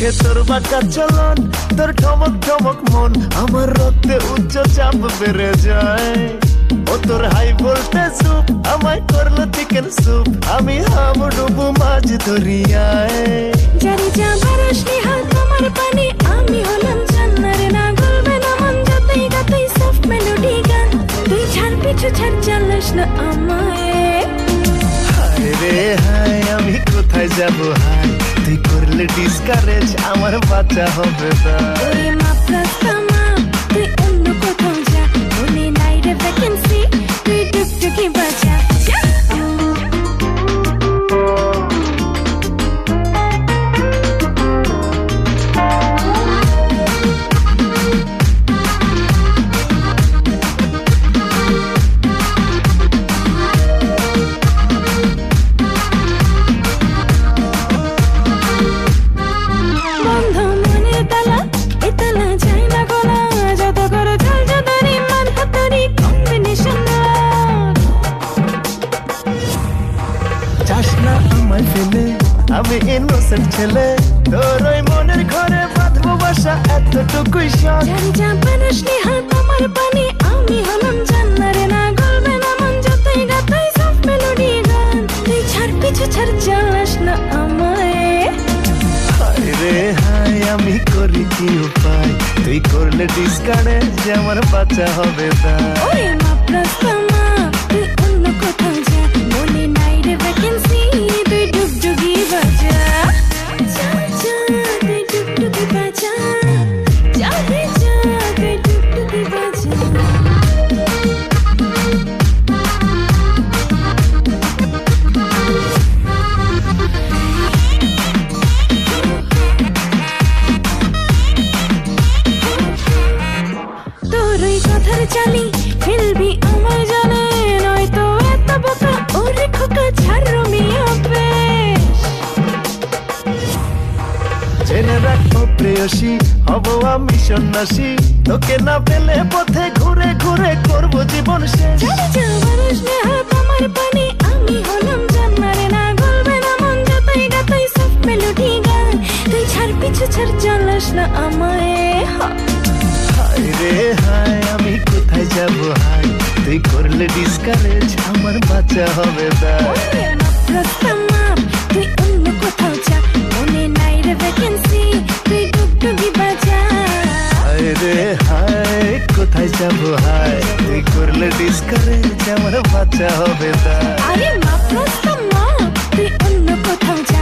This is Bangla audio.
দেখে তোর বাঁকা চলন, তোর ঠমক ঠমক মন, আমার রক্তে উচ্চ চাপ বেড়ে যায়। ও তোর হাই ভোল্টেজ সুপ আমায় করলো চিকেন স্যুপ, আমি হাবুডুবু মাঝ দরিয়ায়। জানি যা বারস নিহাল তোমার পানি, আমি হলাম জান্নার না গলবে না মন যতই গাতই সফট মেলোডি গান। তুই ছাড় পিছু ছাড় চালাস না আমায়। হায় রে হায় আমি কোথায় যাব হায়, তুই করলে ডিসকারেজ আমার বাচ্চা হবে না। ওরে মাপ রাস্তা মাপ, তুই অন্য কোথাও যা, মনে নাই রে ভ্যাকেন্সি, তুই টুকটুকি বাজা। আমি ইনোসেন্ট ছেলে, তোর ওই মনের ঘরে বাঁধবো বাসা, এতটুকুই শখ। জানি যা বারস নিহাল তোমার পানি, আমি হলাম জান্নারে না গলবে না মন যতই গাতই সফট মেলোডি গান। তুই ছাড় পিছু ছাড় চালাস না আমায়। হায় রে হায় আমি করি কি উপায়, তুই করলে ডিসকারেজ আমার বাচ্চা হবে না। ওরে মাপ রাস্তা মাপ, তুই অন্য কোথাও যা, মনে নাই রে ভ্যাকেন্সি, তুই ডুগডুগি বাজা। যা যা তুই ডুগডুগি বাজা, যা রে যা তুই ডুগডুগি বাজা। তোর ওই কথার চালি ফেলবি আমার জানে, নয়তো এত বোকা ওরে খোকা ছাড় রোমিও বেশ। জেনে রাখো প্রেয়সী হব আমি সন্ন্যাসী, তোকে না পেলে পথে ঘুরে ঘুরে করবো জীবন শেষ। জানি যা বারস নিহাল তোমার পানি, আমি হলাম জান্নারে না গলবে না মন যতই গাতই সফট মেলোডি গান। তুই ছাড় পিছু ছাড় চালাস না আমায়। হায় রে হায় আমি কোথায় যাব হায়, তুই করলে ডিসকারেজ আমার বাচ্চা হবে না। ওরে মাপ রাস্তা মাপ, তুই অন্য কোথাও যা, মনে নাই রে ভ্যাকেন্সি, তুই ডুগডুগি বাজা। হায় রে হায় কোথায় যাব হায়, তুই করলে ডিসকারেজ আমার বাচ্চা হবে না। আরে মাপ রাস্তা মাপ, তুই অন্য কোথাও যা,